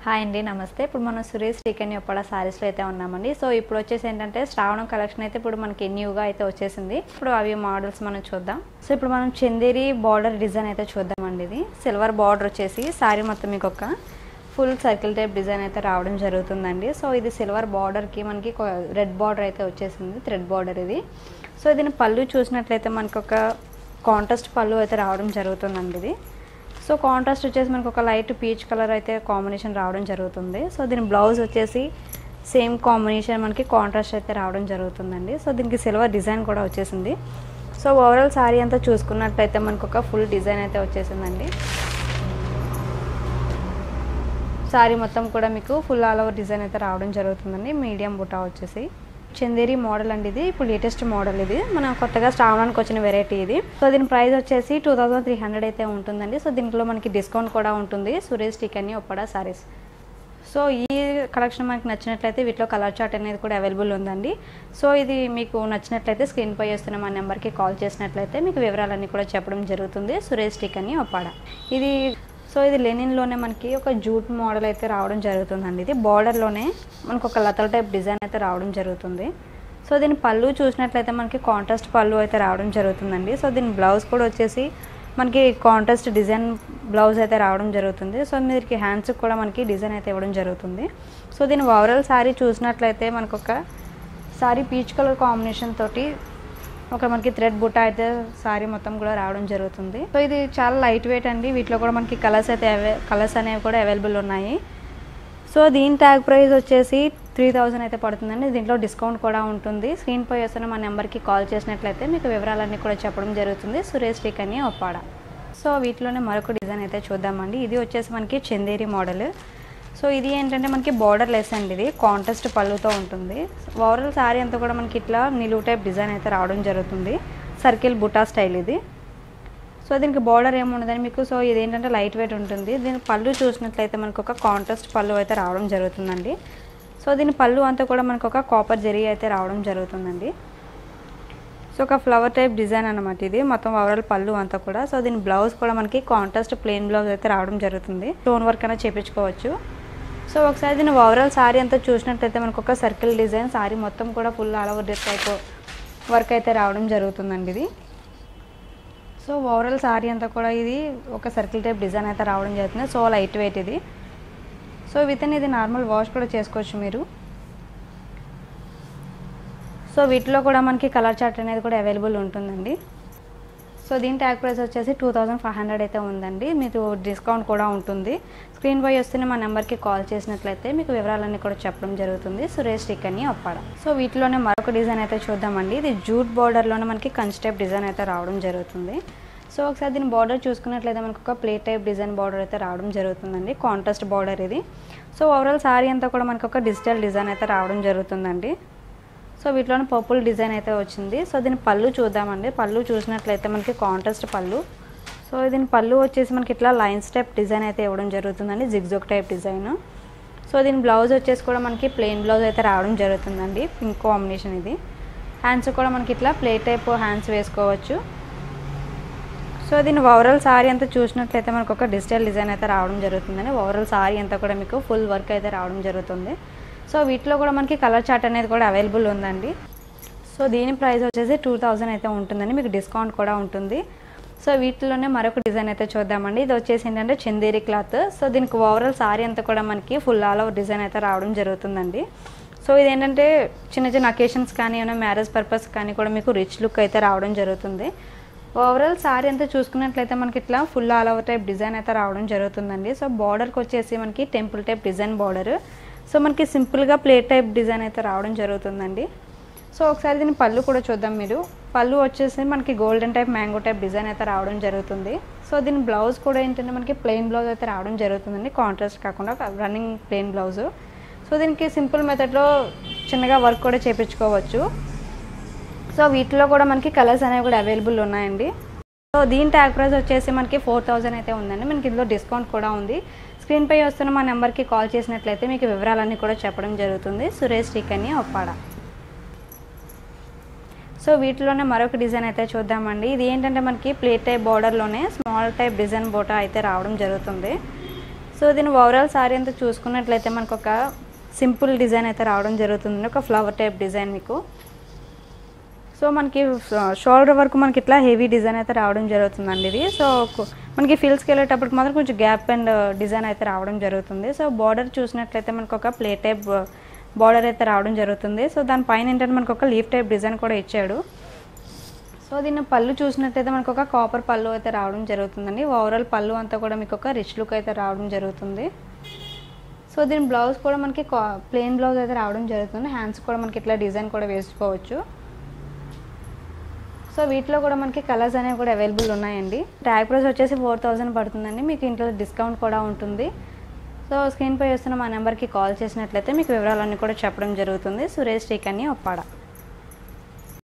Hi అండి, నమస్తే. ఇప్పుడు మనం సురేష్ టీకెన్ ఒప్పడ సారీస్లో అయితే ఉన్నామండి. సో ఇప్పుడు వచ్చేసి ఏంటంటే శ్రావణం కలెక్షన్ అయితే ఇప్పుడు మనకి న్యూగా అయితే వచ్చేసింది. ఇప్పుడు అవి మోడల్స్ మనం చూద్దాం. సో ఇప్పుడు మనం చందేరి బార్డర్ డిజైన్ అయితే చూద్దామండి. ఇది సిల్వర్ బార్డర్ వచ్చేసి సారీ మొత్తం మీకు ఒక ఫుల్ సర్కిల్ టైప్ డిజైన్ అయితే రావడం జరుగుతుందండి. సో ఇది సిల్వర్ బార్డర్కి మనకి రెడ్ బార్డర్ అయితే వచ్చేసింది, థ్రెడ్ బార్డర్ ఇది. సో దీని పళ్ళు చూసినట్లయితే మనకు ఒక కాంట్రాస్ట్ పళ్ళు అయితే రావడం జరుగుతుందండి. ఇది సో కాంట్రాస్ట్ వచ్చేసి మనకు ఒక లైట్ పీచ్ కలర్ అయితే కాంబినేషన్ రావడం జరుగుతుంది. సో దీని బ్లౌజ్ వచ్చేసి సేమ్ కాంబినేషన్ మనకి కాంట్రాస్ట్ అయితే రావడం జరుగుతుందండి. సో దీనికి సిల్వర్ డిజైన్ కూడా వచ్చేసింది. సో ఓవరాల్ శారీ అంతా చూసుకున్నట్లయితే మనకు ఒక ఫుల్ డిజైన్ అయితే వచ్చేసిందండి. శారీ మొత్తం కూడా మీకు ఫుల్ ఆల్ ఓవర్ డిజైన్ అయితే రావడం జరుగుతుందండి. మీడియం బుటా వచ్చేసి చందేరి మోడల్ అండి. ఇది ఇప్పుడు లేటెస్ట్ మోడల్. ఇది మనం కొత్తగా శ్రావణానికి వచ్చిన వెరైటీ ఇది. సో దీని ప్రైస్ వచ్చేసి 2300 అయితే ఉంటుందండి. సో దీంట్లో మనకి డిస్కౌంట్ కూడా ఉంటుంది. సురేష్ టీకెన్ ఒప్పడ సారీస్. సో ఈ కలెక్షన్ మనకి నచ్చినట్లయితే వీటిలో కలర్ చార్ట్ అనేది కూడా అవైలబుల్ ఉందండి. సో ఇది మీకు నచ్చినట్లయితే స్క్రీన్ పై వస్తున్న మా నెంబర్కి కాల్ చేసినట్లయితే మీకు వివరాలన్నీ కూడా చెప్పడం జరుగుతుంది. సురేష్ టీకెన్ ఒప్పడ ఇది. సో ఇది లెనిన్లోనే మనకి ఒక జూట్ మోడల్ అయితే రావడం జరుగుతుందండి. ఇది బార్డర్లోనే మనకు ఒక లతల టైప్ డిజైన్ అయితే రావడం జరుగుతుంది. సో దీని పళ్ళు చూసినట్లయితే మనకి కాంట్రాస్ట్ పళ్ళు అయితే రావడం జరుగుతుందండి. సో దీని బ్లౌజ్ కూడా వచ్చేసి మనకి కాంట్రాస్ట్ డిజైన్ బ్లౌజ్ అయితే రావడం జరుగుతుంది. సో మీరికి హ్యాండ్స్కి కూడా మనకి డిజైన్ అయితే ఇవ్వడం జరుగుతుంది. సో దీని ఓవరాల్ శారీ చూసినట్లయితే మనకు ఒక శారీ పీచ్ కలర్ కాంబినేషన్ తోటి ఒక మనకి థ్రెడ్ బుట్ట అయితే శారీ మొత్తం కూడా రావడం జరుగుతుంది. సో ఇది చాలా లైట్ వెయిట్ అండి. వీటిలో కూడా మనకి కలర్స్ అనేవి కూడా అవైలబుల్ ఉన్నాయి. సో దీని ట్యాగ్ ప్రైస్ వచ్చేసి 3000 అయితే పడుతుందండి. దీంట్లో డిస్కౌంట్ కూడా ఉంటుంది. స్క్రీన్ పై వస్తున్న మా నెంబర్కి కాల్ చేసినట్లయితే మీకు వివరాలన్నీ కూడా చెప్పడం జరుగుతుంది. సురేష్ టీకెన్ ఒప్పడ. సో వీటిలోనే మరొక డిజైన్ అయితే చూద్దామండి. ఇది వచ్చేసి మనకి చందేరి మోడల్. సో ఇది ఏంటంటే మనకి బార్డర్ లెస్ అండి. ఇది కాంట్రాస్ట్ పళ్ళుతో ఉంటుంది. ఓవరాల్ శారీ అంతా కూడా మనకి ఇట్లా నిలువు టైప్ డిజైన్ అయితే రావడం జరుగుతుంది. సర్కిల్ బుటా స్టైల్ ఇది. సో దీనికి బార్డర్ ఏముండదని మీకు. సో ఇది ఏంటంటే లైట్ వెయిట్ ఉంటుంది. దీని పళ్ళు చూసినట్లయితే మనకు ఒక కాంట్రాస్ట్ పళ్ళు అయితే రావడం జరుగుతుందండి. సో దీని పళ్ళు అంతా కూడా మనకు ఒక కాపర్ జరీ అయితే రావడం జరుగుతుందండి. సో ఒక ఫ్లవర్ టైప్ డిజైన్ అనమాట ఇది మొత్తం ఓవరాల్ పళ్ళు అంతా కూడా. సో దీని బ్లౌజ్ కూడా మనకి కాంట్రాస్ట్ ప్లెయిన్ బ్లౌజ్ అయితే రావడం జరుగుతుంది. స్టోన్ వర్క్ అయినా చేయించుకోవచ్చు. సో ఒకసారి దీని ఓవరాల్ శారీ అంతా చూసినట్లయితే మనకు ఒక సర్కిల్ డిజైన్ శారీ మొత్తం కూడా full all over type work అయితే రావడం జరుగుతుందండి. ఇది సో ఓవరాల్ శారీ అంతా కూడా ఇది ఒక సర్కిల్ టైప్ డిజైన్ అయితే రావడం జరుగుతుంది. సో లైట్ వెయిట్ ఇది. సో ఇది నార్మల్ వాష్ కూడా చేసుకోవచ్చు మీరు. సో వీటిలో కూడా మనకి కలర్ చార్ట్ అనేది కూడా అవైలబుల్ ఉంటుందండి. సో దీని ట్యాగ్ ప్రైస్ వచ్చేసి 2500 అయితే ఉందండి. మీకు డిస్కౌంట్ కూడా ఉంటుంది. స్క్రీన్ పై వస్తున్న మా నెంబర్కి కాల్ చేసినట్లయితే మీకు వివరాలన్నీ కూడా చెప్పడం జరుగుతుంది. సురేష్ టీకెన్ ఒప్పడ. సో వీటిలోనే మరొక డిజైన్ అయితే చూద్దామండి. ఇది జూట్ బార్డర్లోనే మనకి కంచి టైప్ డిజైన్ అయితే రావడం జరుగుతుంది. సో ఒకసారి దీని బార్డర్ చూసుకున్నట్లయితే మనకు ఒక ప్లేట్ టైప్ డిజైన్ బార్డర్ అయితే రావడం జరుగుతుందండి. కాంట్రాస్ట్ బార్డర్ ఇది. సో ఓవరాల్ శారీ అంతా కూడా మనకు ఒక డిజిటల్ డిజైన్ అయితే రావడం జరుగుతుందండి. సో వీటిలోనే పర్పుల్ డిజైన్ అయితే వచ్చింది. సో దీని పళ్ళు చూద్దామండి. పళ్ళు చూసినట్లయితే మనకి కాంట్రాస్ట్ పళ్ళు. సో దీని పళ్ళు వచ్చేసి మనకి ఇట్లా లైన్స్ టైప్ డిజైన్ అయితే ఇవ్వడం జరుగుతుందండి. Zigzag type design. సో దీని బ్లౌజ్ వచ్చేసి కూడా మనకి ప్లెయిన్ బ్లౌజ్ అయితే రావడం జరుగుతుందండి. పింక్ కాంబినేషన్ ఇది. హ్యాండ్స్ కూడా మనకి ఇట్లా ప్లేట్ టైప్ హ్యాండ్స్ వేసుకోవచ్చు. సో దీని ఓవరాల్ శారీ అంతా చూసినట్లయితే మనకు ఒక డిజిటల్ డిజైన్ అయితే రావడం జరుగుతుందండి. ఓవరాల్ శారీ అంతా కూడా మీకు ఫుల్ వర్క్ అయితే రావడం జరుగుతుంది. సో వీటిలో కూడా మనకి కలర్ చార్ట్ అనేది కూడా అవైలబుల్ ఉందండి. సో దీని ప్రైస్ వచ్చేసి 2000 అయితే ఉంటుందండి. మీకు డిస్కౌంట్ కూడా ఉంటుంది. సో వీటిలోనే మరొక డిజైన్ అయితే చూద్దామండి. ఇది వచ్చేసి ఏంటంటే చందేరి క్లాత్. సో దీనికి ఓవరాల్ శారీ అంతా కూడా మనకి ఫుల్ ఆల్ ఓవర్ డిజైన్ అయితే రావడం జరుగుతుందండి. సో ఇది ఏంటంటే చిన్న చిన్న అకేషన్స్ కానీ ఏమైనా మ్యారేజ్ పర్పస్ కానీ కూడా మీకు రిచ్ లుక్ అయితే రావడం జరుగుతుంది. ఓవరాల్ శారీ అంతా చూసుకున్నట్లయితే మనకి ఇట్లా full all over type design అయితే రావడం జరుగుతుందండి. సో బార్డర్కి వచ్చేసి మనకి temple type design border. So మనకి సింపుల్గా ప్లేట్ టైప్ డిజైన్ అయితే రావడం జరుగుతుందండి. సో ఒకసారి దీని పళ్ళు కూడా చూద్దాం మీరు. పళ్ళు వచ్చేసి మనకి golden type mango type design అయితే రావడం జరుగుతుంది. సో దీని బ్లౌజ్ కూడా ఏంటంటే మనకి ప్లెయిన్ బ్లౌజ్ అయితే రావడం జరుగుతుందండి. కాంట్రాస్ట్ కాకుండా రన్నింగ్ ప్లెయిన్ బ్లౌజ్. సో దీనికి సింపుల్ మెథడ్లో చిన్నగా వర్క్ కూడా చేయించుకోవచ్చు. సో వీటిలో కూడా మనకి కలర్స్ అనేవి కూడా అవైలబుల్ ఉన్నాయండి. సో దీని ట్యాగ్ ప్రైస్ వచ్చేసి మనకి 4000 అయితే ఉందండి. మనకి ఇందులో డిస్కౌంట్ కూడా ఉంది. స్క్రీన్ పై వస్తున్న మా నెంబర్కి కాల్ చేసినట్లయితే మీకు వివరాలన్నీ కూడా చెప్పడం జరుగుతుంది. సురేష్ టీకెన్ ఒప్పడ. సో వీటిలోనే మరొక డిజైన్ అయితే చూద్దామండి. ఇది ఏంటంటే మనకి ప్లేట్ టైప్ బార్డర్లోనే స్మాల్ టైప్ డిజైన్ బోటా అయితే రావడం జరుగుతుంది. సో దీని ఓవరాల్ సారీ అంతా చూసుకున్నట్లయితే మనకు ఒక సింపుల్ డిజైన్ అయితే రావడం జరుగుతుంది, ఒక ఫ్లవర్ టైప్ డిజైన్ మీకు. సో మనకి షోల్డర్ వరకు మనకి ఇట్లా హెవీ డిజైన్ అయితే రావడం జరుగుతుందండి ఇది. సో మనకి ఫీల్స్కి వెళ్ళేటప్పటికి మాత్రం కొంచెం గ్యాప్ అండ్ డిజైన్ అయితే రావడం జరుగుతుంది. సో బార్డర్ చూసినట్లయితే మనకు ఒక ప్లే టైప్ బార్డర్ అయితే రావడం జరుగుతుంది. సో దానిపైన ఏంటంటే మనకు ఒక లీఫ్ టైప్ డిజైన్ కూడా ఇచ్చాడు. సో దీన్ని పళ్ళు చూసినట్లయితే మనకు ఒక కాపర్ పళ్ళు అయితే రావడం జరుగుతుందండి. ఓవరాల్ పళ్ళు అంతా కూడా మీకు ఒక రిచ్ లుక్ అయితే రావడం జరుగుతుంది. సో దీని బ్లౌజ్ కూడా మనకి ప్లెయిన్ బ్లౌజ్ అయితే రావడం జరుగుతుంది. హ్యాండ్స్ కూడా మనకి ఇట్లా డిజైన్ కూడా వేసుకోవచ్చు. సో వీటిలో కూడా మనకి కలర్స్ అనేవి కూడా అవైలబుల్ ఉన్నాయండి. ట్యాగ్ ప్రైస్ వచ్చేసి 4000 పడుతుందండి. మీకు ఇంట్లో డిస్కౌంట్ కూడా ఉంటుంది. సో స్క్రీన్పై వస్తున్న మా నెంబర్కి కాల్ చేసినట్లయితే మీకు వివరాలన్నీ కూడా చెప్పడం జరుగుతుంది. సురేష్ శ్రీకన్య ఉప్పాడ.